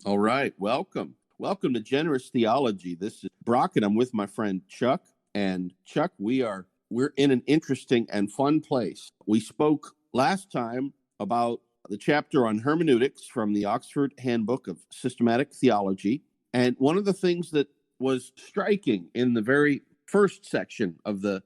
All right, welcome. Welcome to Generous Theology. This is Brock, and I'm with my friend Chuck. And Chuck, we're in an interesting and fun place. We spoke last time about the chapter on hermeneutics from the Oxford Handbook of Systematic Theology. And one of the things that was striking in the very first section of the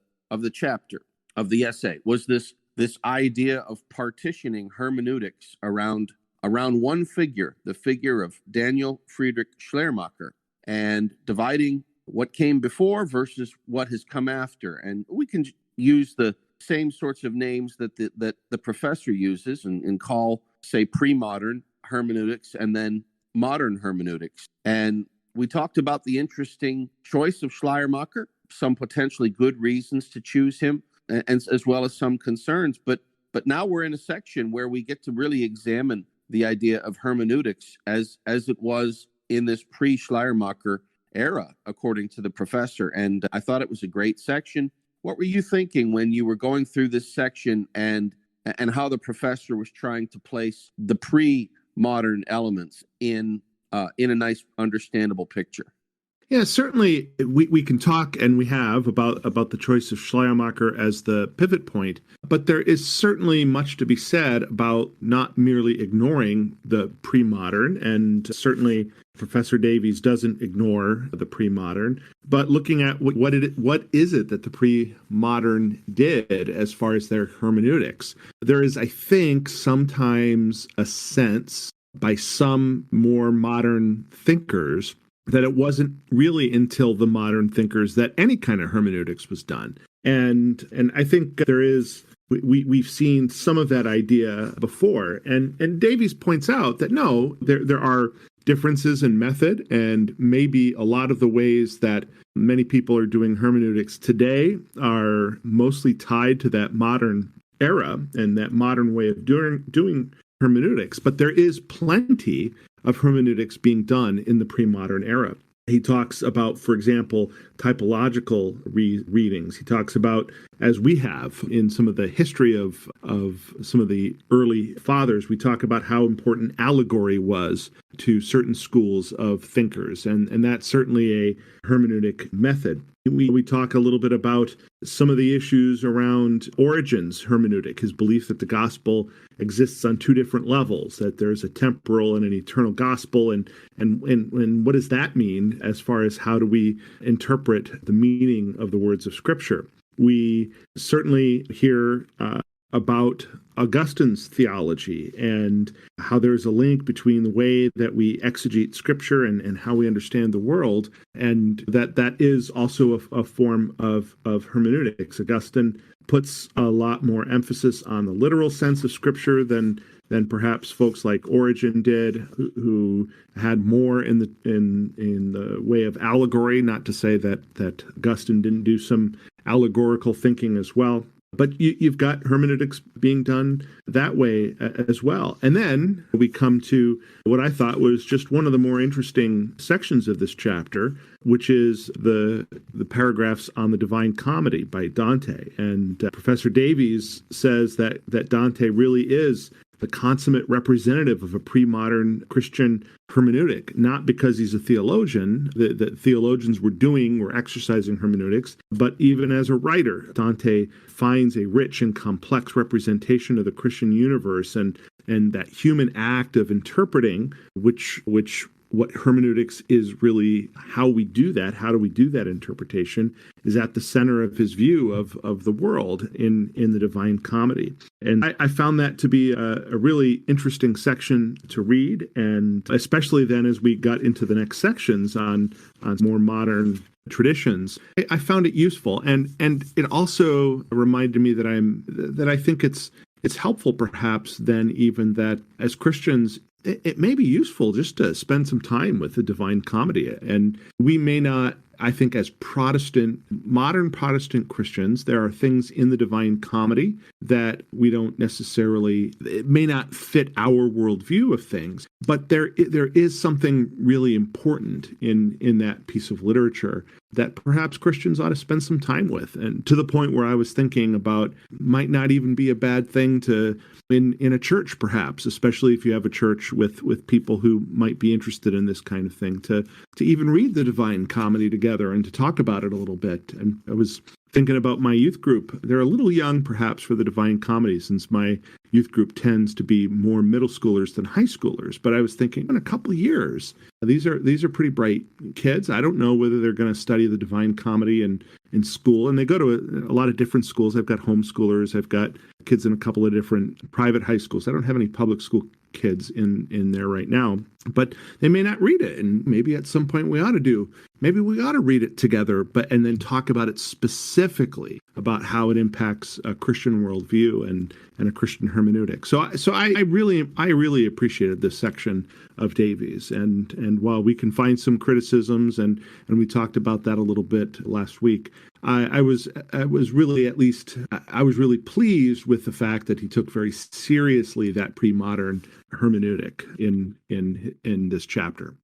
chapter of the essay was this idea of partitioning hermeneutics around one figure, the figure of Daniel Friedrich Schleiermacher, and dividing what came before versus what has come after. And we can use the same sorts of names that the professor uses and call, say, pre-modern hermeneutics and then modern hermeneutics. And we talked about the interesting choice of Schleiermacher, some potentially good reasons to choose him, and as well as some concerns. But now we're in a section where we get to really examine the idea of hermeneutics as it was in this pre-Schleiermacher era, according to the professor. And I thought it was a great section. What were you thinking when you were going through this section and how the professor was trying to place the pre-modern elements in a nice, understandable picture? Yeah, certainly we can talk, and we have, about the choice of Schleiermacher as the pivot point, but there is certainly much to be said about not merely ignoring the pre-modern, and certainly Professor Davies doesn't ignore the pre-modern, but looking at what is it that the pre-modern did as far as their hermeneutics. There is, I think, sometimes a sense by some more modern thinkers that it wasn't really until the modern thinkers that any kind of hermeneutics was done. And I think we've seen some of that idea before. And Davies points out that no, there are differences in method, and maybe a lot of the ways that many people are doing hermeneutics today are mostly tied to that modern era and that modern way of doing hermeneutics. But there is plenty of hermeneutics being done in the pre-modern era. He talks about, for example, typological readings. He talks about, as we have in some of the history of some of the early fathers, we talk about how important allegory was to certain schools of thinkers, and that's certainly a hermeneutic method. We talk a little bit about some of the issues around Origen's hermeneutic, his belief that the gospel exists on two different levels, that there's a temporal and an eternal gospel, and what does that mean as far as how do we interpret the meaning of the words of Scripture. We certainly hear about Augustine's theology and how there's a link between the way that we exegete Scripture and how we understand the world, and that is also a form of hermeneutics. Augustine puts a lot more emphasis on the literal sense of Scripture than perhaps folks like Origen did, who had more in the way of allegory. Not to say that Augustine didn't do some allegorical thinking as well. But you've got hermeneutics being done that way as well. And then we come to what I thought was just one of the more interesting sections of this chapter, which is the paragraphs on the Divine Comedy by Dante. And Professor Davies says that Dante really is the consummate representative of a pre-modern Christian hermeneutic, not because he's a theologian, that theologians were exercising hermeneutics, but even as a writer. Dante finds a rich and complex representation of the Christian universe and that human act of interpreting, which what hermeneutics is really, how we do that, how do we do that interpretation, is at the center of his view of the world in the Divine Comedy. And I found that to be a really interesting section to read, and especially then as we got into the next sections on more modern traditions, I found it useful, and it also reminded me that I think it's helpful perhaps then even that as Christians it may be useful just to spend some time with the Divine Comedy. And we may not, I think, as modern Protestant Christians, there are things in the Divine Comedy that we don't necessarily, it may not fit our worldview of things, but there is something really important in that piece of literature that perhaps Christians ought to spend some time with, and to the point where I was thinking about might not even be a bad thing to in a church, perhaps, especially if you have a church with people who might be interested in this kind of thing, to even read the Divine Comedy together and to talk about it a little bit. And I was thinking about my youth group. They're a little young, perhaps, for the Divine Comedy, since my youth group tends to be more middle schoolers than high schoolers. But I was thinking, in a couple of years, these are pretty bright kids. I don't know whether they're going to study the Divine Comedy in school. And they go to a lot of different schools. I've got homeschoolers. I've got kids in a couple of different private high schools. I don't have any public school kids in there right now, but they may not read it. And maybe at some point we ought to read it together, and then talk about it specifically about how it impacts a Christian worldview and a Christian hermeneutic. So I really appreciated this section of Davies. And while we can find some criticisms, and we talked about that a little bit last week, I was really pleased with the fact that he took very seriously that pre-modern hermeneutic in this chapter.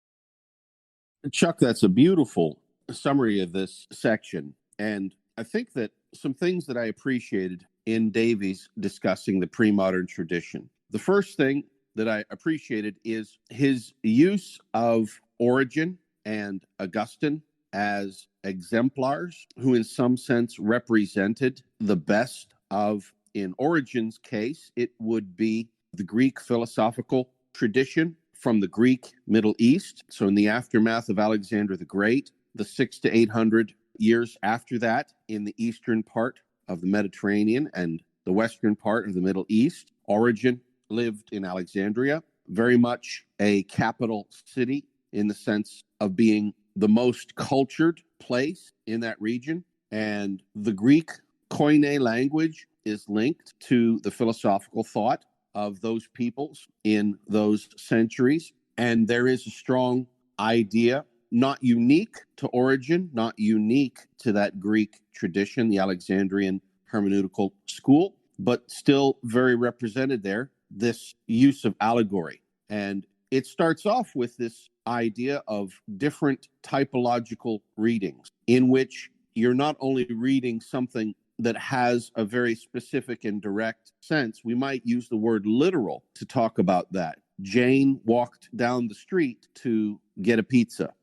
Chuck, that's a beautiful summary of this section. And I think that some things that I appreciated in Davies discussing the pre-modern tradition. The first thing that I appreciated is his use of Origen and Augustine as exemplars, who in some sense represented the best of, in Origen's case, it would be the Greek philosophical tradition from the Greek Middle East. So in the aftermath of Alexander the Great, the 600 to 800 years after that, in the eastern part of the Mediterranean and the western part of the Middle East, Origen lived in Alexandria, very much a capital city in the sense of being the most cultured place in that region. And the Greek Koine language is linked to the philosophical thought of those peoples in those centuries. And there is a strong idea, not unique to Origen, not unique to that Greek tradition, the Alexandrian hermeneutical school, but still very represented there, this use of allegory. And it starts off with this idea of different typological readings, in which you're not only reading something that has a very specific and direct sense. We might use the word literal to talk about that. Jane walked down the street to get a pizza.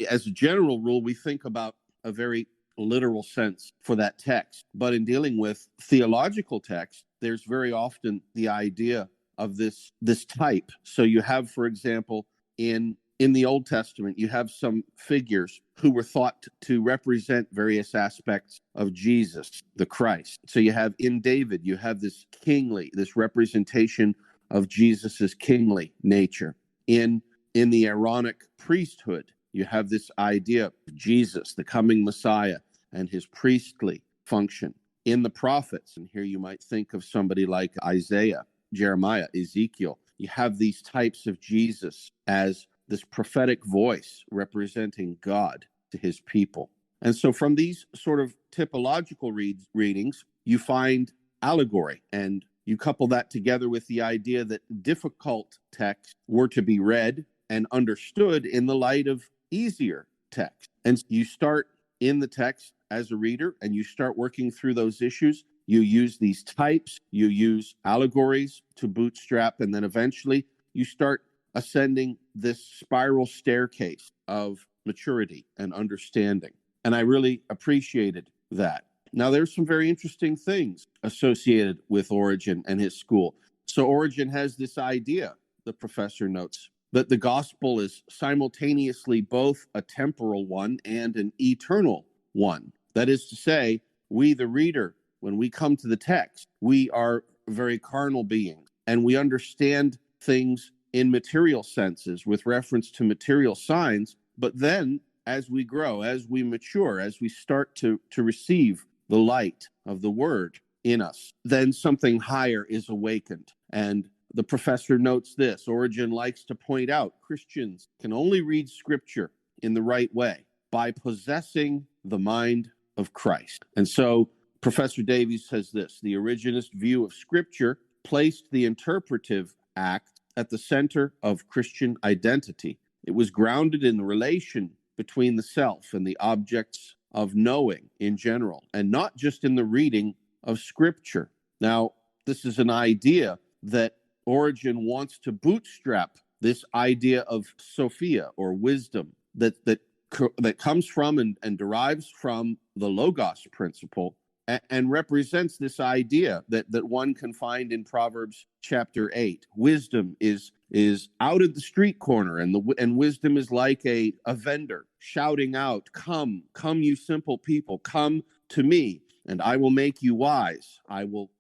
As a general rule, we think about a very literal sense for that text. But in dealing with theological text, there's very often the idea of this type. So you have, for example, in the Old Testament, you have some figures who were thought to represent various aspects of Jesus, the Christ. So you have in David, you have this representation of Jesus's kingly nature. In the Aaronic priesthood, you have this idea of Jesus, the coming Messiah, and his priestly function. In the prophets, and here you might think of somebody like Isaiah, Jeremiah, Ezekiel, you have these types of Jesus as this prophetic voice representing God to his people. And so from these sort of typological readings, you find allegory, and you couple that together with the idea that difficult texts were to be read and understood in the light of easier text. And you start in the text as a reader, and you start working through those issues. You use these types, you use allegories to bootstrap, and then eventually you start ascending this spiral staircase of maturity and understanding. And I really appreciated that. Now, there's some very interesting things associated with Origen and his school. So Origen has this idea, the professor notes, that the gospel is simultaneously both a temporal one and an eternal one. That is to say, we, the reader, when we come to the text, we are very carnal beings, and we understand things in material senses with reference to material signs. But then as we grow, as we mature, as we start to receive the light of the word in us, then something higher is awakened. And the professor notes this: Origen likes to point out Christians can only read scripture in the right way by possessing the mind of Christ. And so Professor Davies says this: the Origenist view of scripture placed the interpretive act at the center of Christian identity. It was grounded in the relation between the self and the objects of knowing in general, and not just in the reading of Scripture. Now, this is an idea that Origen wants to bootstrap this idea of Sophia, or wisdom, that comes from and derives from the Logos principle, and represents this idea that one can find in Proverbs chapter 8. Wisdom is out at the street corner, and wisdom is like a vendor shouting out, come you simple people, come to me, and I will make you wise. I will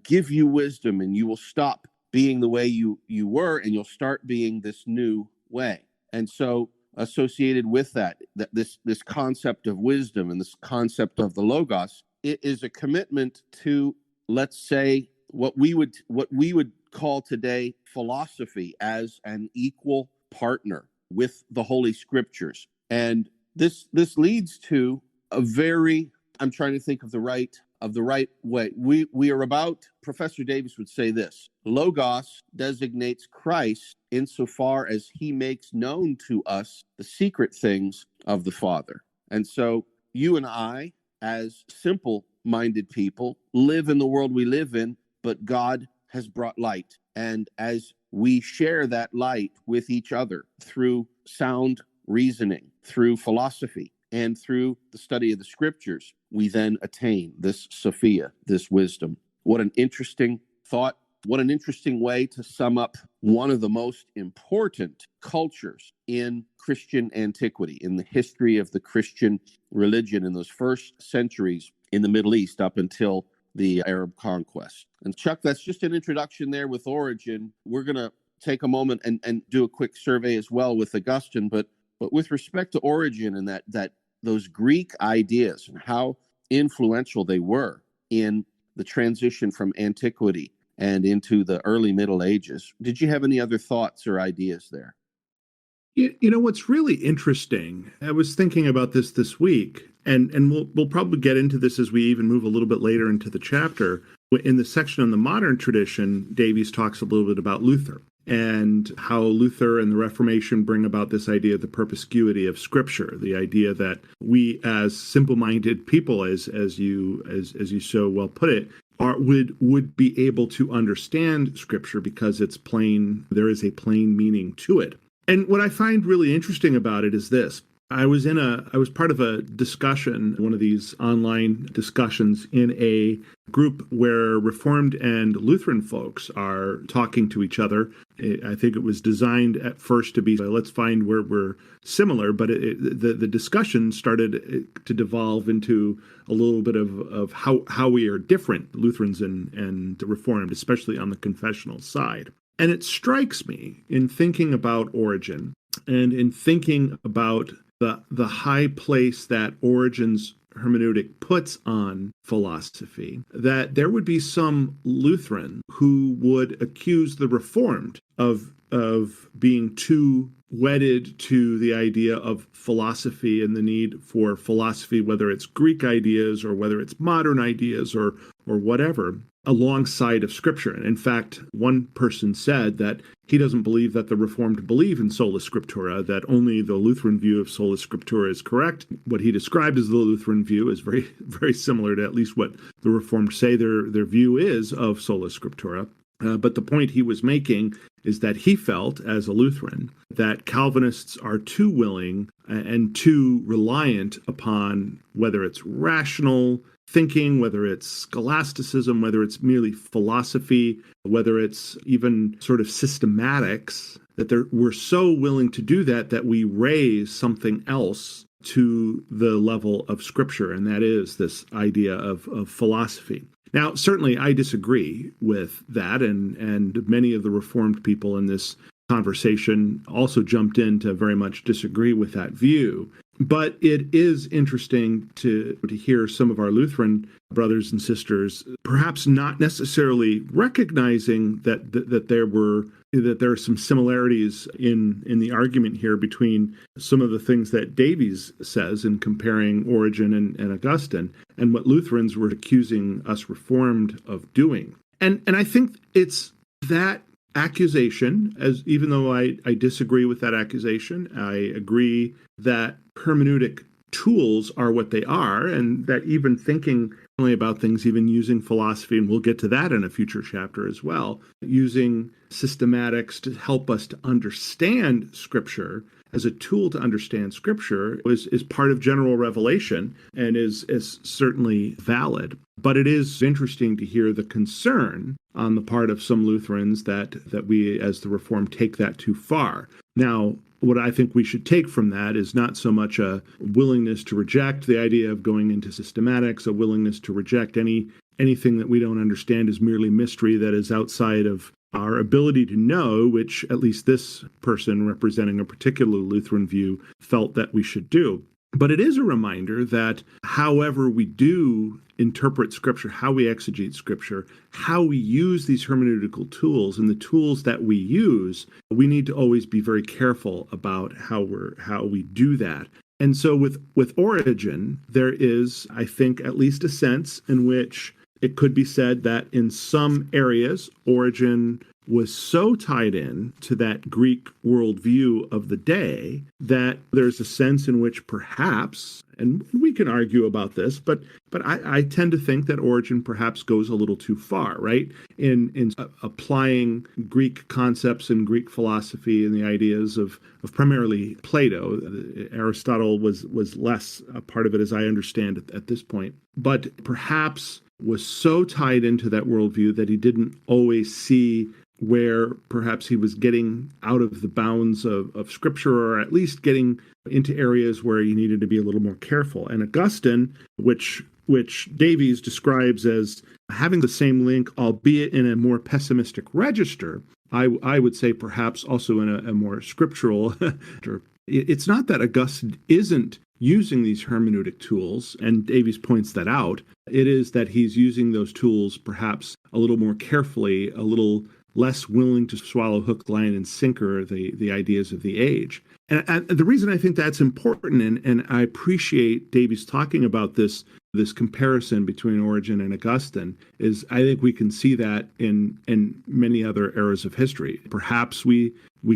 give you wisdom, and you will stop being the way you were, and you'll start being this new way. And so associated with that this concept of wisdom and this concept of the Logos, it is a commitment to, let's say, what we would call today philosophy as an equal partner with the Holy Scriptures. And this leads to a very, I'm trying to think of the right way. We are about, Professor Davies would say this: Logos designates Christ insofar as he makes known to us the secret things of the Father. And so you and I, as simple-minded people, live in the world we live in, but God has brought light. And as we share that light with each other through sound reasoning, through philosophy, and through the study of the Scriptures, we then attain this Sophia, this wisdom. What an interesting thought. What an interesting way to sum up one of the most important cultures in Christian antiquity, in the history of the Christian religion in those first centuries in the Middle East up until the Arab conquest. And Chuck, that's just an introduction there with Origen. We're going to take a moment and do a quick survey as well with Augustine, but with respect to Origen and that those Greek ideas and how influential they were in the transition from antiquity and into the early Middle Ages, did you have any other thoughts or ideas there? You know what's really interesting, I was thinking about this week, and we'll probably get into this as we even move a little bit later into the chapter. In the section on the modern tradition, Davies talks a little bit about Luther and how Luther and the Reformation bring about this idea of the perspicuity of Scripture, the idea that we, as simple-minded people, as you so well put it, would be able to understand Scripture because it's plain. There is a plain meaning to it. And what I find really interesting about it is this. I was part of a discussion, one of these online discussions in a group where Reformed and Lutheran folks are talking to each other. I think it was designed at first to be, let's find where we're similar, but the discussion started to devolve into a little bit of how we are different, Lutherans and Reformed, especially on the confessional side. And it strikes me in thinking about Origen and in thinking about the high place that Origen's hermeneutic puts on philosophy, that there would be some Lutheran who would accuse the Reformed of being too wedded to the idea of philosophy and the need for philosophy, whether it's Greek ideas or whether it's modern ideas or whatever, alongside of Scripture. And in fact, one person said that he doesn't believe that the Reformed believe in sola scriptura, that only the Lutheran view of sola scriptura is correct. What he described as the Lutheran view is very, very similar to at least what the Reformed say their view is of sola scriptura. But the point he was making is that he felt, as a Lutheran, that Calvinists are too willing and too reliant upon whether it's rational thinking, whether it's scholasticism, whether it's merely philosophy, whether it's even sort of systematics, that we're so willing to do that we raise something else to the level of Scripture, and that is this idea of philosophy. Now, certainly I disagree with that, and many of the Reformed people in this conversation also jumped in to very much disagree with that view. But it is interesting to hear some of our Lutheran brothers and sisters perhaps not necessarily recognizing that there are some similarities in the argument here between some of the things that Davies says in comparing Origen and Augustine and what Lutherans were accusing us Reformed of doing. And I think it's that accusation, as even though I disagree with that accusation, I agree that hermeneutic tools are what they are, and that even thinking about things, even using philosophy, and we'll get to that in a future chapter as well, using systematics to help us to understand Scripture as a tool to understand Scripture is part of general revelation and is certainly valid. But it is interesting to hear the concern on the part of some Lutherans that we, as the Reformed, take that too far. Now, what I think we should take from that is not so much a willingness to reject the idea of going into systematics, a willingness to reject anything that we don't understand as merely mystery that is outside of our ability to know, which at least this person representing a particular Lutheran view felt that we should do. But it is a reminder that however we do interpret Scripture, how we exegete Scripture, how we use these hermeneutical tools and the tools that we use, we need to always be very careful about how we do that. And so with Origen, there is, I think, at least a sense in which it could be said that in some areas, Origen was so tied in to that Greek worldview of the day that there's a sense in which perhaps, and we can argue about this, but I tend to think that Origen perhaps goes a little too far, right? In applying Greek concepts and Greek philosophy and the ideas of primarily Plato. Aristotle was less a part of it, as I understand it at this point, but perhaps was so tied into that worldview that he didn't always see where perhaps he was getting out of the bounds of Scripture, or at least getting into areas where he needed to be a little more careful. And Augustine, which Davies describes as having the same link, albeit in a more pessimistic register, I would say perhaps also in a more scriptural. It's not that Augustine isn't using these hermeneutic tools, and Davies points that out. It is that he's using those tools perhaps a little more carefully, a little less willing to swallow hook, line, and sinker the ideas of the age. And the reason I think that's important, and I appreciate Davies talking about this comparison between Origen and Augustine, is I think we can see that in many other eras of history. Perhaps we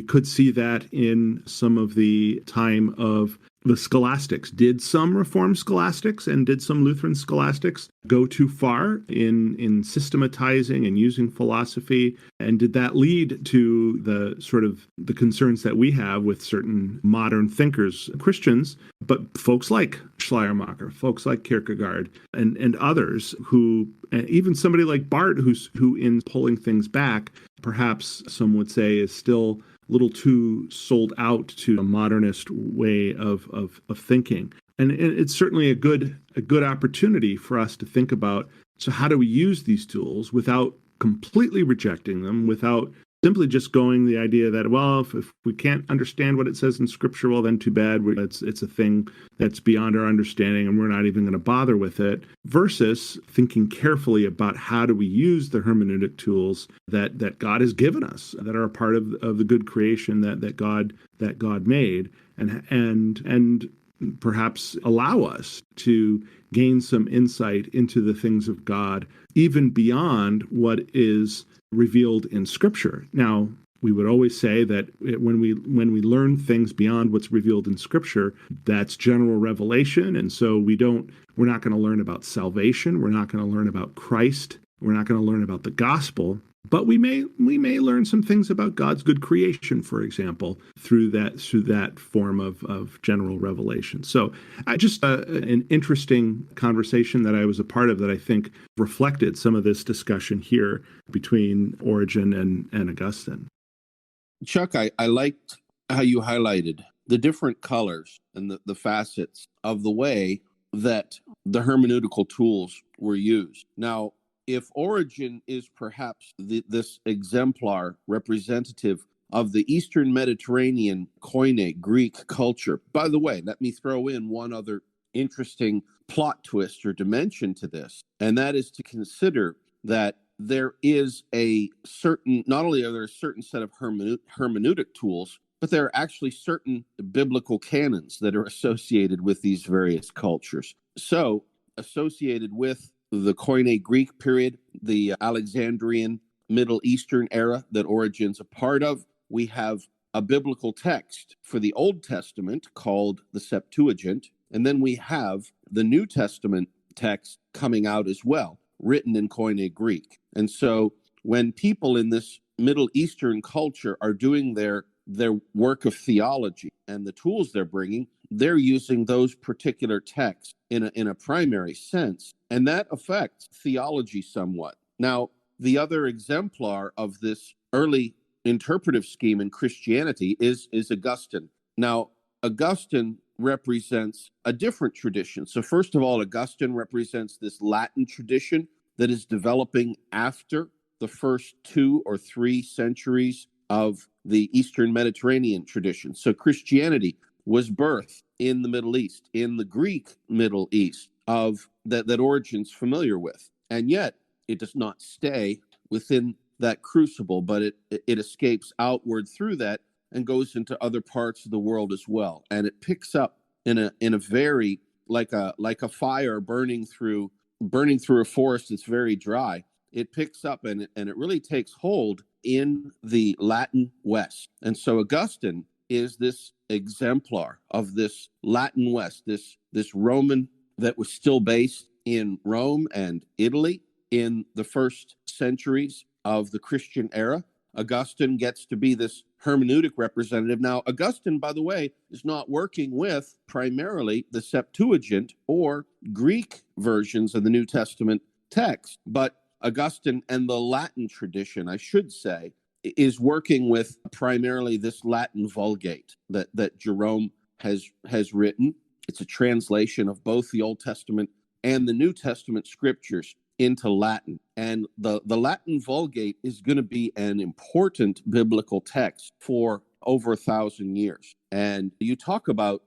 could see that in some of the time of the scholastics. Did some Reformed scholastics and did some Lutheran scholastics go too far in systematizing and using philosophy? And did that lead to the sort of the concerns that we have with certain modern thinkers, Christians, but folks like Schleiermacher, folks like Kierkegaard, and others who, and even somebody like Barth, who in pulling things back, perhaps some would say is still little too sold out to a modernist way of thinking. And it's certainly a good opportunity for us to think about, so how do we use these tools without completely rejecting them, without simply just going the idea that, well, if we can't understand what it says in Scripture, well, then too bad. It's a thing that's beyond our understanding, and we're not even going to bother with it, versus thinking carefully about how do we use the hermeneutic tools that God has given us, that are a part of the good creation that God made, and perhaps allow us to gain some insight into the things of God, even beyond what is revealed in Scripture. Now, we would always say that when we learn things beyond what's revealed in Scripture, that's general revelation, and so we're not going to learn about salvation, we're not going to learn about Christ, we're not going to learn about the gospel, but we may learn some things about God's good creation, for example, through that form of general revelation. So, just an interesting conversation that I was a part of that I think reflected some of this discussion here between Origen and Augustine. Chuck, I liked how you highlighted the different colors and the facets of the way that the hermeneutical tools were used. Now, if Origen is perhaps this exemplar representative of the Eastern Mediterranean Koine Greek culture, by the way, let me throw in one other interesting plot twist or dimension to this, and that is to consider that there is not only are there a certain set of hermeneutic tools, but there are actually certain biblical canons that are associated with these various cultures. So, associated with the Koine Greek period, the Alexandrian Middle Eastern era that Origen's a part of. We have a biblical text for the Old Testament called the Septuagint, and then we have the New Testament text coming out as well, written in Koine Greek. And so when people in this Middle Eastern culture are doing their work of theology and the tools they're bringing, they're using those particular texts in a primary sense, and that affects theology somewhat. Now, the other exemplar of this early interpretive scheme in Christianity is Augustine. Now, Augustine represents a different tradition. So first of all, Augustine represents this Latin tradition that is developing after the first 2 or 3 centuries of the Eastern Mediterranean tradition. So Christianity was birthed in the Middle East, in the Greek Middle East, of that Origen's familiar with. And yet it does not stay within that crucible, but it escapes outward through that and goes into other parts of the world as well. And it picks up in a very like a fire burning through a forest that's very dry. It picks up and it really takes hold in the Latin West. And so Augustine is this exemplar of this Latin West, this Roman that was still based in Rome and Italy in the first centuries of the Christian era. Augustine gets to be this hermeneutic representative. Now, Augustine, by the way, is not working with primarily the Septuagint or Greek versions of the New Testament text, but Augustine and the Latin tradition, I should say, is working with primarily this Latin Vulgate that Jerome has written. It's a translation of both the Old Testament and the New Testament scriptures into Latin. And the Latin Vulgate is going to be an important biblical text for over 1,000 years. And you talk about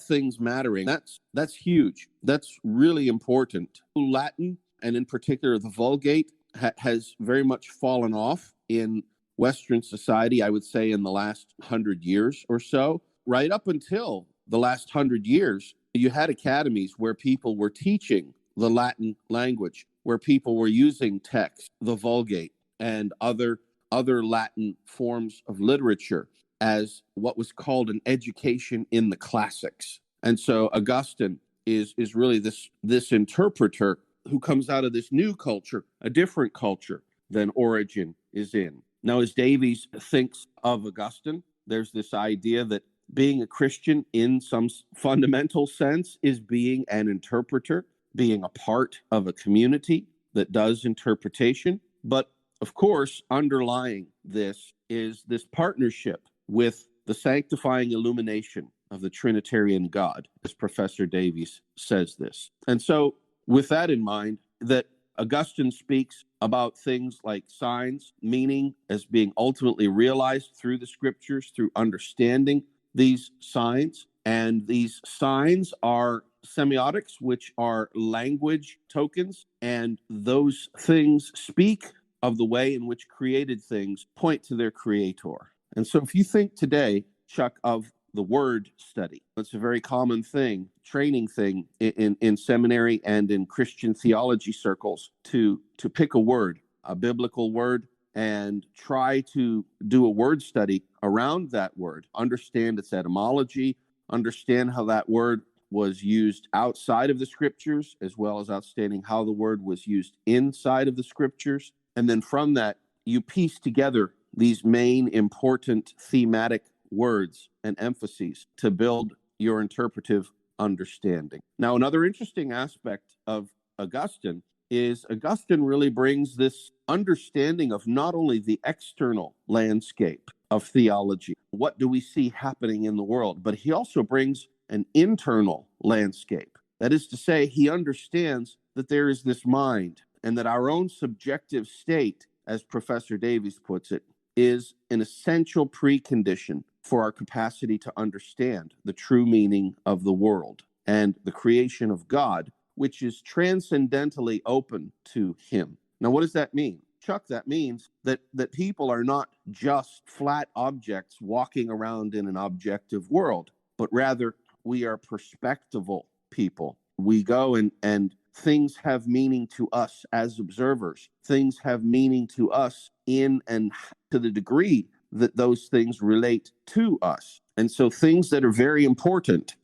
things mattering. That's huge. That's really important. Latin, and in particular the Vulgate, has very much fallen off in Western society, I would say, in the last 100 years or so. Right up until the last 100 years, you had academies where people were teaching the Latin language, where people were using text, the Vulgate, and other Latin forms of literature as what was called an education in the classics. And so Augustine is really this interpreter who comes out of this new culture, a different culture than Origen is in. Now, as Davies thinks of Augustine, there's this idea that being a Christian in some fundamental sense is being an interpreter, being a part of a community that does interpretation. But of course, underlying this is this partnership with the sanctifying illumination of the Trinitarian God, as Professor Davies says this. And so with that in mind, that Augustine speaks about things like signs, meaning as being ultimately realized through the scriptures, through understanding these signs. And these signs are semiotics, which are language tokens, and those things speak of the way in which created things point to their creator. And so if you think today, Chuck, of the word study, it's a very common thing, training thing in seminary and in Christian theology circles to pick a word, a biblical word, and try to do a word study around that word, understand its etymology, understand how that word was used outside of the scriptures, as well as understanding how the word was used inside of the scriptures. And then from that, you piece together these main important thematic words and emphases to build your interpretive understanding. Now, another interesting aspect of Augustine is Augustine really brings this understanding of not only the external landscape of theology, what do we see happening in the world, but he also brings an internal landscape. That is to say, he understands that there is this mind and that our own subjective state, as Professor Davies puts it, is an essential precondition for our capacity to understand the true meaning of the world and the creation of God, which is transcendentally open to him. Now, what does that mean? Chuck, that means that people are not just flat objects walking around in an objective world, but rather we are perspectival people. we go and things have meaning to us as observers. Things have meaning to us in and to the degree that those things relate to us. And so things that are very important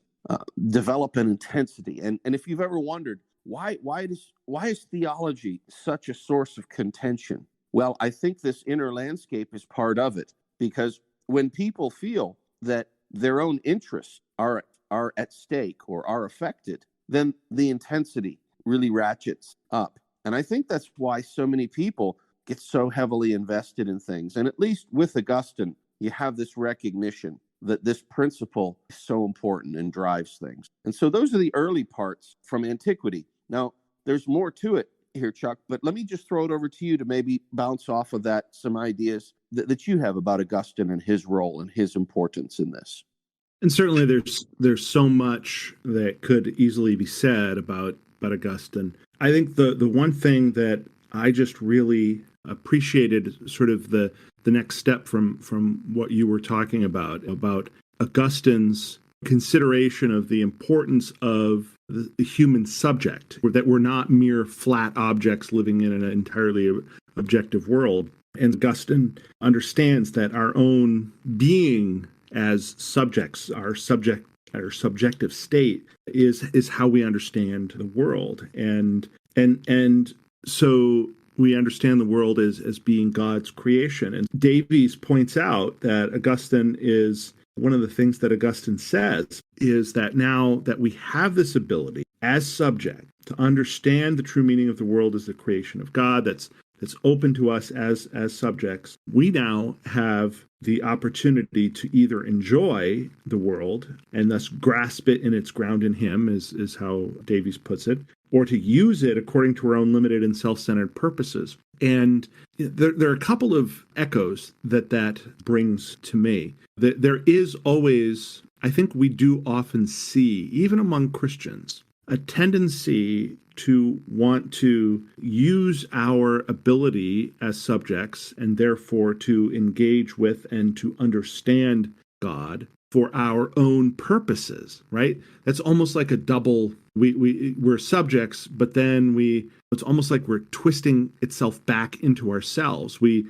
develop an intensity. And if you've ever wondered why is theology such a source of contention? Well, I think this inner landscape is part of it, because when people feel that their own interests are at stake or are affected, then the intensity really ratchets up. And I think that's why so many people get so heavily invested in things. And at least with Augustine, you have this recognition that this principle is so important and drives things. And so those are the early parts from antiquity. Now, there's more to it here, Chuck, but let me just throw it over to you to maybe bounce off of that some ideas that you have about Augustine and his role and his importance in this. And certainly there's so much that could easily be said about Augustine. I think the one thing that I just really appreciated, sort of the next step from what you were talking about Augustine's consideration of the importance of the human subject, that we're not mere flat objects living in an entirely objective world. And Augustine understands that our own being as subjects, our subjective state is how we understand the world. And so we understand the world as being God's creation. And Davies points out that Augustine is one of the things that Augustine says is that now that we have this ability as subject to understand the true meaning of the world as the creation of God, that's open to us as subjects, we now have the opportunity to either enjoy the world and thus grasp it in its ground in him, is how Davies puts it, or to use it according to our own limited and self-centered purposes. And there are a couple of echoes that brings to me. There is always, I think we do often see, even among Christians, a tendency to want to use our ability as subjects and therefore to engage with and to understand God for our own purposes, right? That's almost like a double, we're subjects, but then it's almost like we're twisting itself back into ourselves. We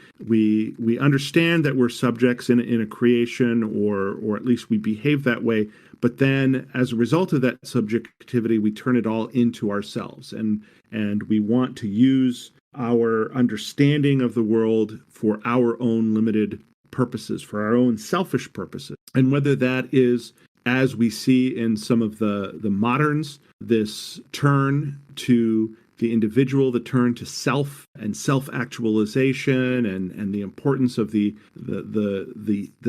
understand that we're subjects in a creation, or at least we behave that way, but then as a result of that subjectivity, we turn it all into ourselves. And we want to use our understanding of the world for our own limited purposes, for our own selfish purposes. And whether that is, as we see in some of the moderns, this turn to the individual, the turn to self and self-actualization and the importance of the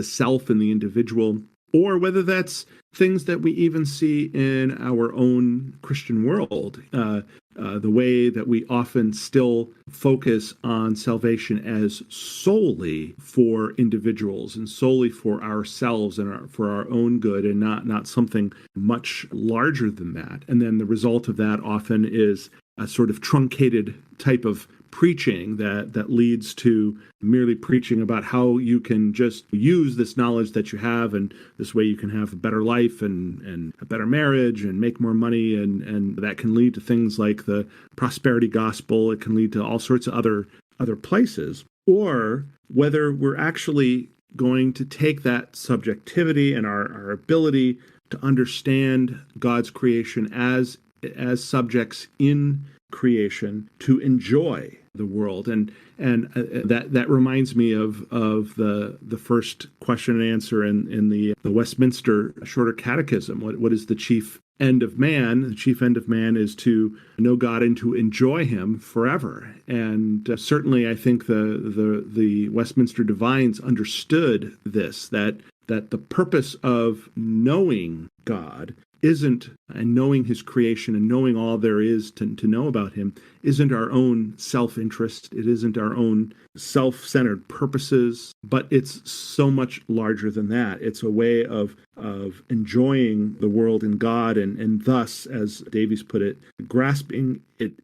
self and the individual, or whether that's things that we even see in our own Christian world, the way that we often still focus on salvation as solely for individuals and solely for ourselves and for our own good, and not something much larger than that. And then the result of that often is a sort of truncated type of preaching that leads to merely preaching about how you can just use this knowledge that you have, and this way you can have a better life and a better marriage and make more money, and that can lead to things like the prosperity gospel. It can lead to all sorts of other places. Or whether we're actually going to take that subjectivity and our ability to understand God's creation as subjects in creation to enjoy the world, and that reminds me of the first question and answer in the Westminster Shorter Catechism. What is the chief end of man? The chief end of man is to know God and to enjoy Him forever. And certainly, I think the Westminster Divines understood this, that the purpose of knowing God isn't, and knowing His creation and knowing all there is to know about Him, isn't our own self-interest. It isn't our own self-centered purposes, but it's so much larger than that. It's a way of enjoying the world in God, and thus, as Davies put it, grasping it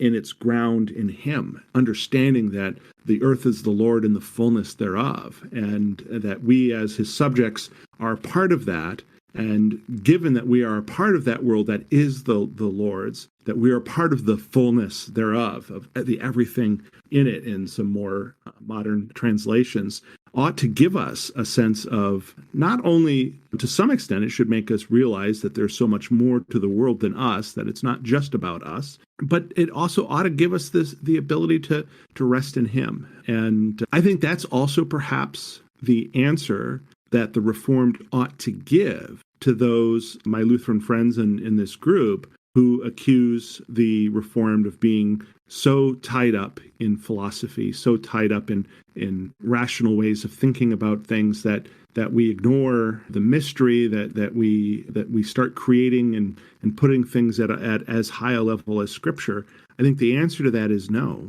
in its ground in Him, understanding that the earth is the Lord and the fullness thereof, and that we as His subjects are part of that. And given that we are a part of that world that is the Lord's, that we are part of the fullness thereof, of the everything in it in some more modern translations, ought to give us a sense of, not only to some extent, it should make us realize that there's so much more to the world than us, that it's not just about us, but it also ought to give us the ability to rest in him. And I think that's also perhaps the answer that the Reformed ought to give to those, my Lutheran friends in this group, who accuse the Reformed of being so tied up in philosophy, so tied up in rational ways of thinking about things that we ignore the mystery, that we start creating and putting things at as high a level as Scripture. I think the answer to that is no.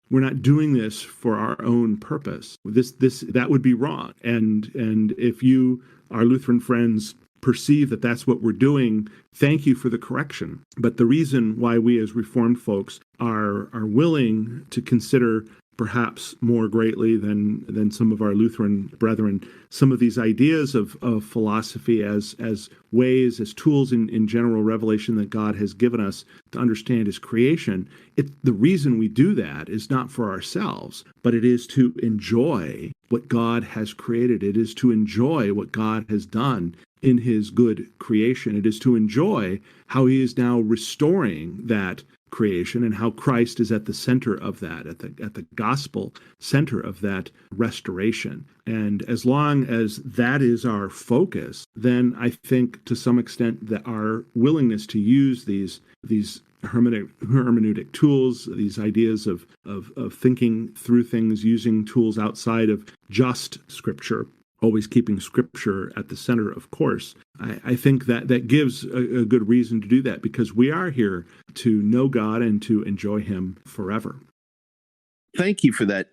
We're not doing this for our own purpose. That would be wrong. And if you, our Lutheran friends, perceive that that's what we're doing, thank you for the correction. But the reason why we as Reformed folks are willing to consider perhaps more greatly than some of our Lutheran brethren, some of these ideas of philosophy as ways, as tools in general revelation that God has given us to understand his creation. The reason we do that is not for ourselves, but it is to enjoy what God has created. It is to enjoy what God has done in his good creation. It is to enjoy how he is now restoring that creation and how Christ is at the center of that, at the gospel center of that restoration. And as long as that is our focus, then I think to some extent that our willingness to use these hermeneutic tools, these ideas of thinking through things using tools outside of just Scripture, always keeping Scripture at the center, of course, I think that gives a good reason to do that, because we are here to know God and to enjoy him forever. Thank you for that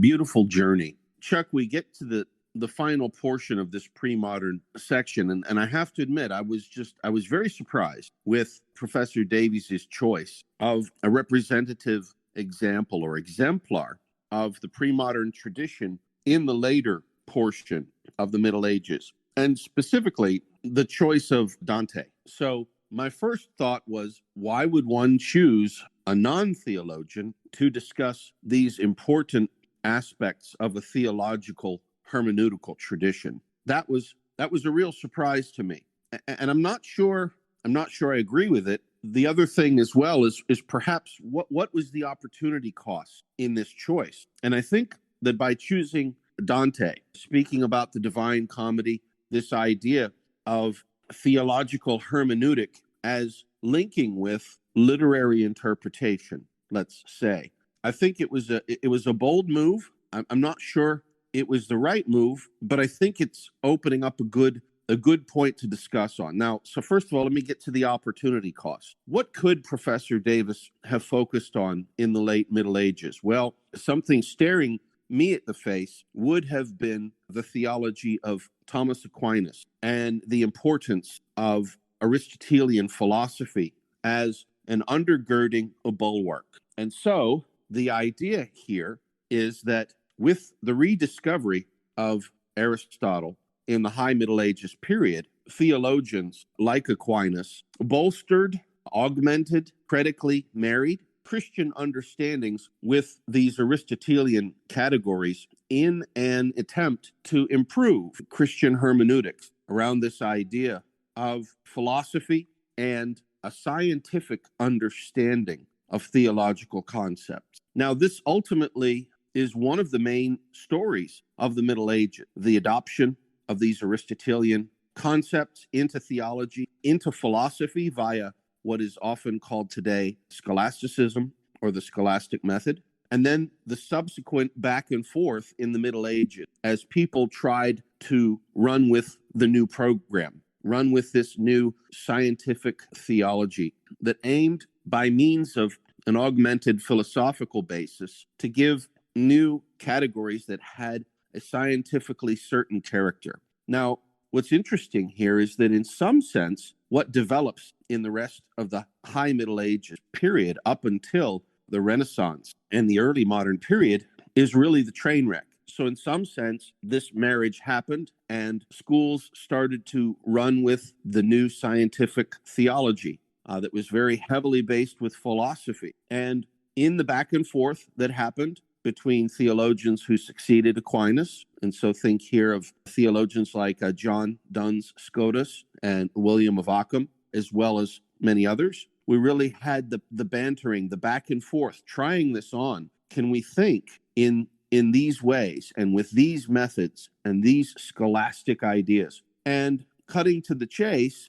beautiful journey. Chuck, we get to the final portion of this pre-modern section, and I have to admit, I was very surprised with Professor Davies' choice of a representative example or exemplar of the pre-modern tradition in the later portion of the Middle Ages, and specifically the choice of Dante. So my first thought was, why would one choose a non-theologian to discuss these important aspects of a theological hermeneutical tradition? That was a real surprise to me, and I'm not sure I agree with it. The other thing as well is perhaps what was the opportunity cost in this choice? And I think that by choosing Dante, speaking about the Divine Comedy, this idea of theological hermeneutic as linking with literary interpretation, let's say, I think it was a bold move. I'm not sure it was the right move, but I think it's opening up a good point to discuss on. Now, so first of all, let me get to the opportunity cost. What could Professor Davies have focused on in the late Middle Ages? Well, something staring me at the face would have been the theology of Thomas Aquinas and the importance of Aristotelian philosophy as an undergirding a bulwark. And so the idea here is that with the rediscovery of Aristotle in the High Middle Ages period, theologians like Aquinas bolstered, augmented, critically married Christian understandings with these Aristotelian categories in an attempt to improve Christian hermeneutics around this idea of philosophy and a scientific understanding of theological concepts. Now, this ultimately is one of the main stories of the Middle Ages, the adoption of these Aristotelian concepts into theology, into philosophy via what is often called today scholasticism or the scholastic method, and then the subsequent back and forth in the Middle Ages as people tried to run with the new program, run with this new scientific theology that aimed by means of an augmented philosophical basis to give new categories that had a scientifically certain character. Now, what's interesting here is that in some sense, what develops in the rest of the High Middle Ages period up until the Renaissance and the early modern period is really the train wreck. So in some sense, this marriage happened and schools started to run with the new scientific theology that was very heavily based with philosophy. And in the back and forth that happened between theologians who succeeded Aquinas, and so think here of theologians like John Duns Scotus and William of Ockham, as well as many others, we really had the bantering, the back and forth, trying this on. Can we think in these ways and with these methods and these scholastic ideas? And cutting to the chase,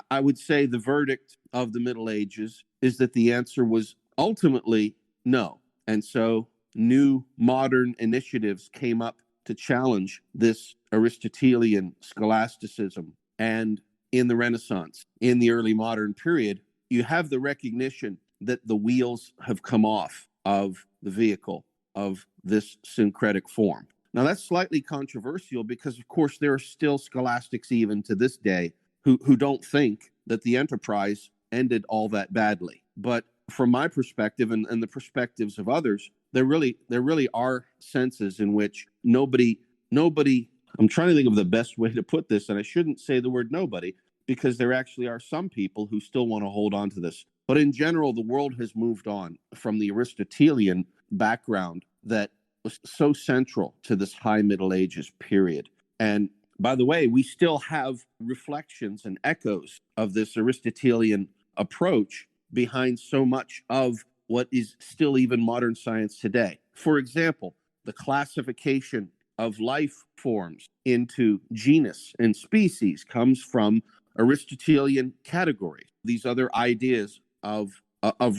I would say the verdict of the Middle Ages is that the answer was ultimately no. And so new modern initiatives came up to challenge this Aristotelian scholasticism. And in the Renaissance, in the early modern period, you have the recognition that the wheels have come off of the vehicle of this syncretic form. Now, that's slightly controversial because, of course, there are still scholastics even to this day who don't think that the enterprise ended all that badly. But from my perspective and the perspectives of others, there really are senses in which nobody, I'm trying to think of the best way to put this, and I shouldn't say the word nobody, because there actually are some people who still want to hold on to this. But in general, the world has moved on from the Aristotelian background that was so central to this high Middle Ages period. And by the way, we still have reflections and echoes of this Aristotelian approach behind so much of what is still even modern science today. For example, the classification of life forms into genus and species comes from Aristotelian categories. These other ideas of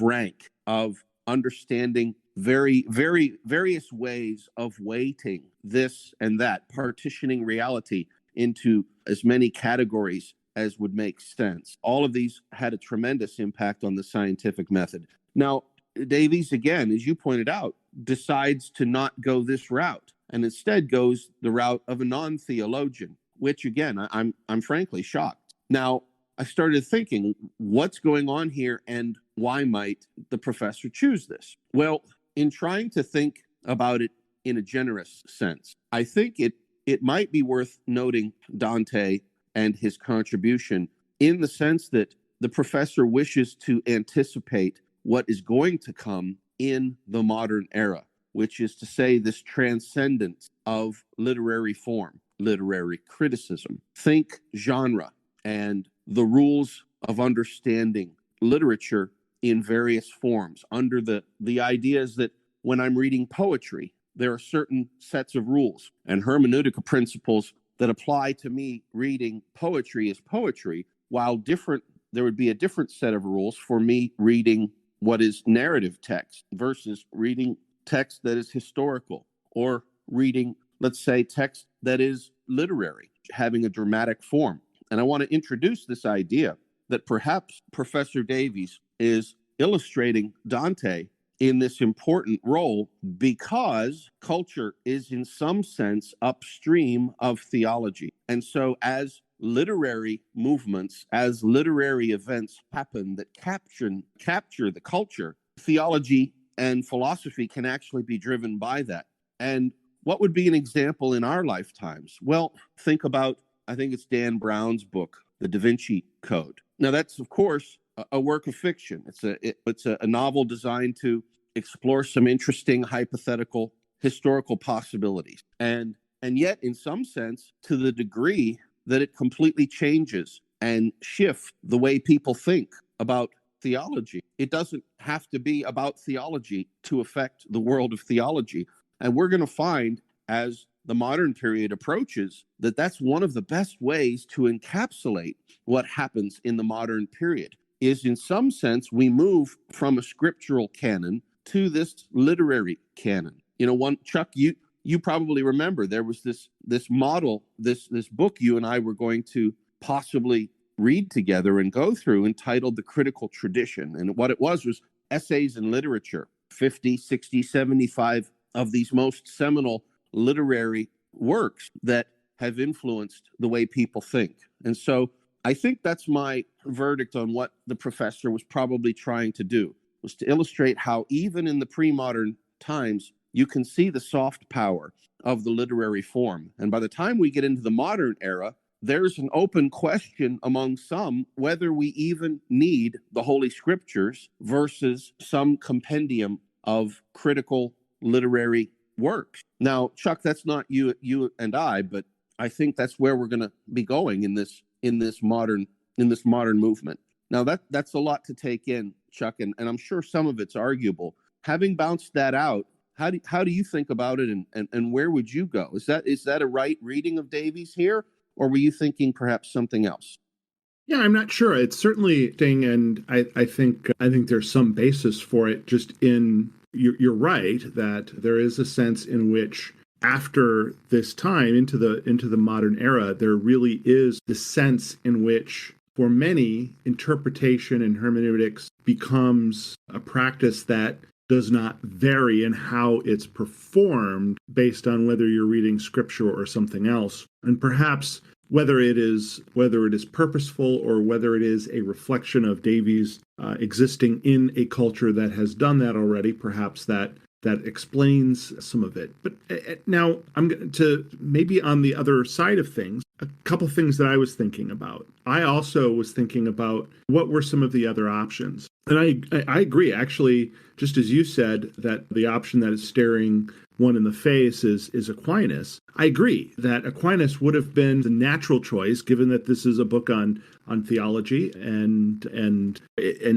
rank, of understanding various ways of weighting this and that, partitioning reality into as many categories as would make sense. All of these had a tremendous impact on the scientific method. Now, Davies, again, as you pointed out, decides to not go this route and instead goes the route of a non-theologian, which, again, I'm frankly shocked. Now, I started thinking, what's going on here and why might the professor choose this? Well, in trying to think about it in a generous sense, I think it might be worth noting Dante and his contribution in the sense that the professor wishes to anticipate what is going to come in the modern era, which is to say this transcendence of literary form, literary criticism. Think genre and the rules of understanding literature in various forms under the ideas that when I'm reading poetry, there are certain sets of rules and hermeneutic principles that apply to me reading poetry as poetry, while there would be a different set of rules for me reading what is narrative text versus reading text that is historical, or reading, let's say, text that is literary, having a dramatic form. And I want to introduce this idea that perhaps Professor Davies is illustrating Dante in this important role because culture is in some sense upstream of theology. And so as literary movements, as literary events happen that capture the culture, theology and philosophy can actually be driven by that. And what would be an example in our lifetimes? Well, think about, I think it's Dan Brown's book, The Da Vinci Code. Now, that's, of course, a work of fiction. It's a novel designed to explore some interesting hypothetical historical possibilities. And yet, in some sense, to the degree that it completely changes and shifts the way people think about theology. It doesn't have to be about theology to affect the world of theology. And we're going to find, as the modern period approaches, that that's one of the best ways to encapsulate what happens in the modern period, is in some sense we move from a scriptural canon to this literary canon. You know, Chuck, you probably remember there was this model, this book you and I were going to possibly read together and go through, entitled The Critical Tradition. And what it was essays in literature, 50, 60, 75 of these most seminal literary works that have influenced the way people think. And so I think that's my verdict on what the professor was probably trying to do, was to illustrate how even in the pre-modern times, you can see the soft power of the literary form. And by the time we get into the modern era, there's an open question among some whether we even need the Holy Scriptures versus some compendium of critical literary works. Now, Chuck, that's not you and I, but I think that's where we're going to be going in this modern movement. Now, that's a lot to take in, Chuck, and I'm sure some of it's arguable. Having bounced that out, how do you think about it, and where would you go? Is that a right reading of Davies here, or were you thinking perhaps something else? Yeah, I'm not sure. It's certainly a thing, and I think there's some basis for it. Just in you're right that there is a sense in which after this time into the modern era, there really is the sense in which for many interpretation and hermeneutics becomes a practice that does not vary in how it's performed based on whether you're reading scripture or something else. And perhaps whether it is purposeful or whether it is a reflection of Davies existing in a culture that has done that already, perhaps that explains some of it. But now I'm going to maybe on the other side of things, a couple things that I was thinking about. I also was thinking about what were some of the other options. And I agree, actually, just as you said, that the option that is staring one in the face is Aquinas. I agree that Aquinas would have been the natural choice, given that this is a book on theology and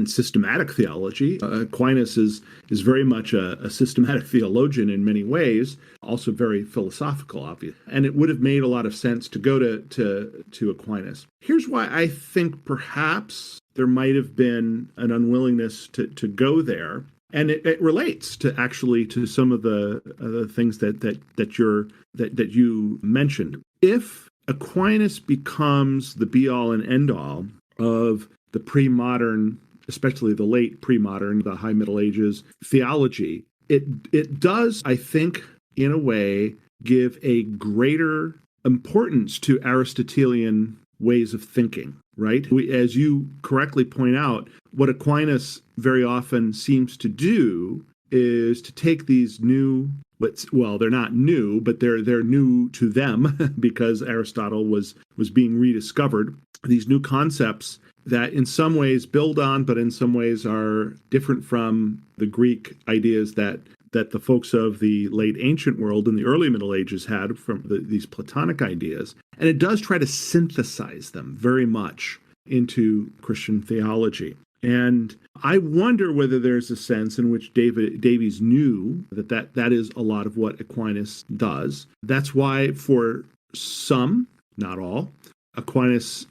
systematic theology. Aquinas is very much a systematic theologian in many ways, also very philosophical, obviously. And it would have made a lot of sense to go to Aquinas. Here's why I think perhaps there might have been an unwillingness to go there. And it relates to some of the things that you mentioned. If Aquinas becomes the be all and end all of the pre-modern, especially the late pre-modern, the high Middle Ages theology, it does, I think, in a way, give a greater importance to Aristotelian ways of thinking, right? As you correctly point out, what Aquinas very often seems to do is to take these new, they're not new, but they're new to them because Aristotle was being rediscovered. These new concepts that in some ways build on, but in some ways are different from the Greek ideas that the folks of the late ancient world and the early Middle Ages had from these Platonic ideas. And it does try to synthesize them very much into Christian theology. And I wonder whether there's a sense in which Davies knew that is a lot of what Aquinas does. That's why for some, not all, Aquinas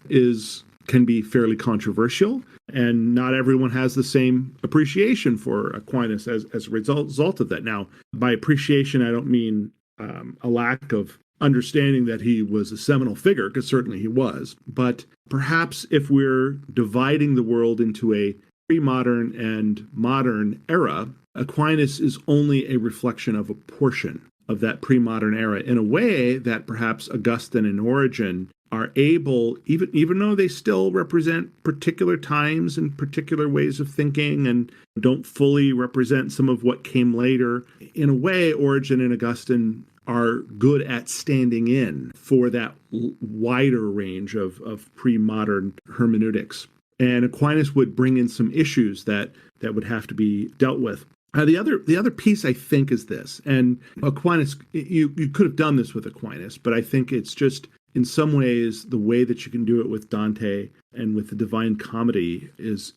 can be fairly controversial, and not everyone has the same appreciation for Aquinas as a result of that. Now, by appreciation, I don't mean a lack of understanding that he was a seminal figure, because certainly he was. But perhaps if we're dividing the world into a pre-modern and modern era, Aquinas is only a reflection of a portion of that pre-modern era in a way that perhaps Augustine and Origen are able, even though they still represent particular times and particular ways of thinking and don't fully represent some of what came later, in a way, Origen and Augustine are good at standing in for that wider range of pre-modern hermeneutics. And Aquinas would bring in some issues that would have to be dealt with. The other piece, I think, is this. And Aquinas, you could have done this with Aquinas, but I think it's just, in some ways, the way that you can do it with Dante and with the Divine Comedy is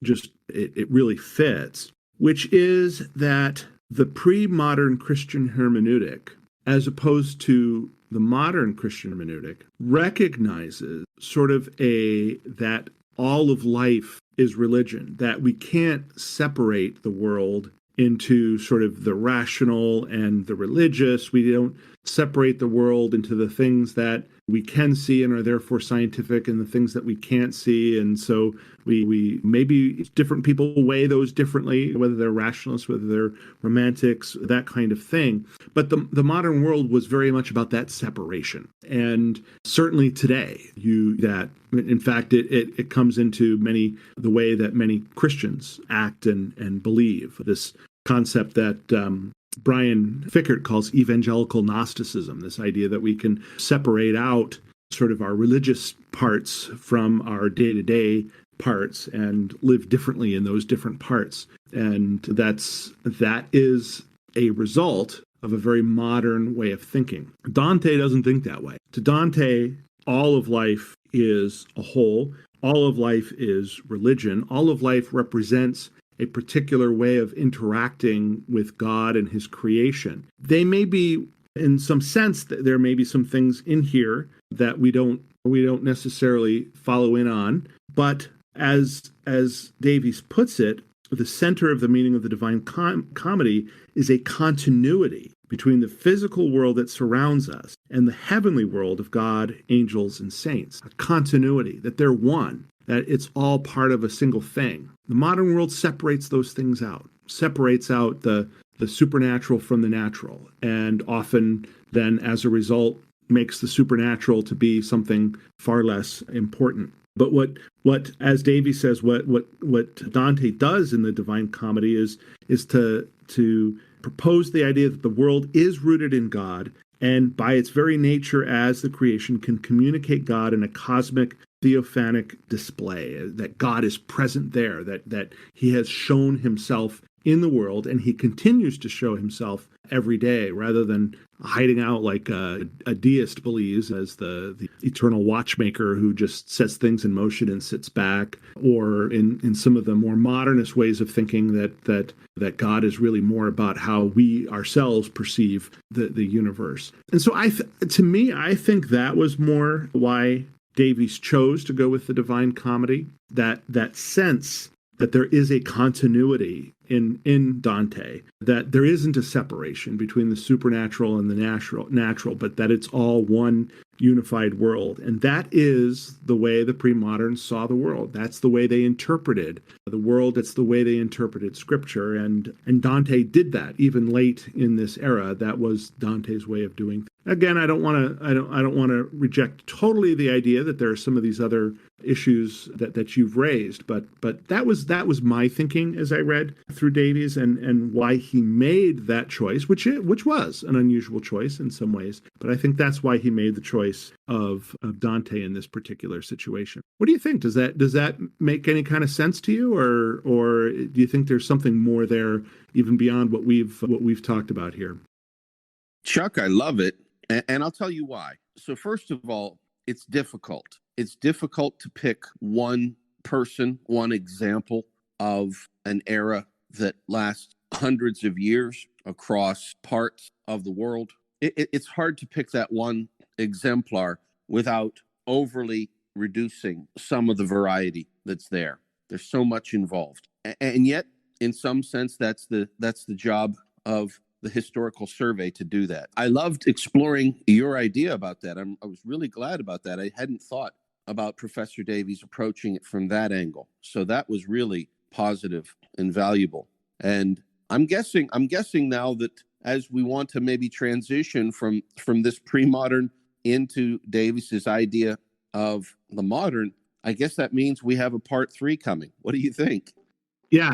just, it really fits, which is that the pre-modern Christian hermeneutic, as opposed to the modern Christian hermeneutic, recognizes sort of that all of life is religion, that we can't separate the world into sort of the rational and the religious. We don't separate the world into the things that we can see and are therefore scientific and the things that we can't see. And so we maybe different people weigh those differently, whether they're rationalists, whether they're romantics, that kind of thing. But the modern world was very much about that separation. And certainly today, in fact, it comes into the way that many Christians act and believe. This concept that Brian Fickert calls evangelical Gnosticism, this idea that we can separate out sort of our religious parts from our day-to-day parts and live differently in those different parts. And that is a result of a very modern way of thinking. Dante doesn't think that way. To Dante, all of life is a whole. All of life is religion. All of life represents a particular way of interacting with God and his creation. They may be, in some sense, there may be some things in here that we don't necessarily follow in on, but as Davies puts it, the center of the meaning of the Divine Comedy is a continuity between the physical world that surrounds us and the heavenly world of God, angels, and saints. A continuity, that they're one, that it's all part of a single thing. The modern world separates those things out, separates out the supernatural from the natural, and often then, as a result, makes the supernatural to be something far less important. But what as Davies says, what Dante does in the Divine Comedy is to propose the idea that the world is rooted in God, and by its very nature as the creation can communicate God in a cosmic theophanic display, that God is present there, that he has shown himself in the world, and he continues to show himself every day, rather than hiding out like a deist believes as the eternal watchmaker who just sets things in motion and sits back, or in some of the more modernist ways of thinking that God is really more about how we ourselves perceive the universe. And so I think that was more why Davies chose to go with the Divine Comedy, that sense that there is a continuity in Dante, that there isn't a separation between the supernatural and the natural, but that it's all one unified world. And that is the way the pre-moderns saw the world. That's the way they interpreted the world. It's the way they interpreted scripture. And Dante did that even late in this era. That was Dante's way of doing things. Again, I don't want to reject totally the idea that there are some of these other issues that you've raised, but that was my thinking as I read through Davies and why he made that choice, which was an unusual choice in some ways, but I think that's why he made the choice of Dante in this particular situation. What do you think? Does that make any kind of sense to you, or do you think there's something more there even beyond what we've talked about here? Chuck, I love it. And I'll tell you why. So first of all, it's difficult. It's difficult to pick one person, one example of an era that lasts hundreds of years across parts of the world. It's hard to pick that one exemplar without overly reducing some of the variety that's there. There's so much involved. And yet, in some sense, that's the job of the historical survey to do that. I loved exploring your idea about that. I was really glad about that. I hadn't thought about Professor Davies approaching it from that angle. So that was really positive and valuable. And I'm guessing now that as we want to maybe transition from this pre-modern into Davies's idea of the modern, I guess that means we have a part 3 coming. What do you think? Yeah,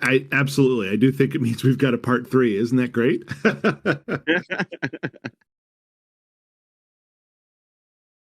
I absolutely. I do think it means we've got a part 3. Isn't that great?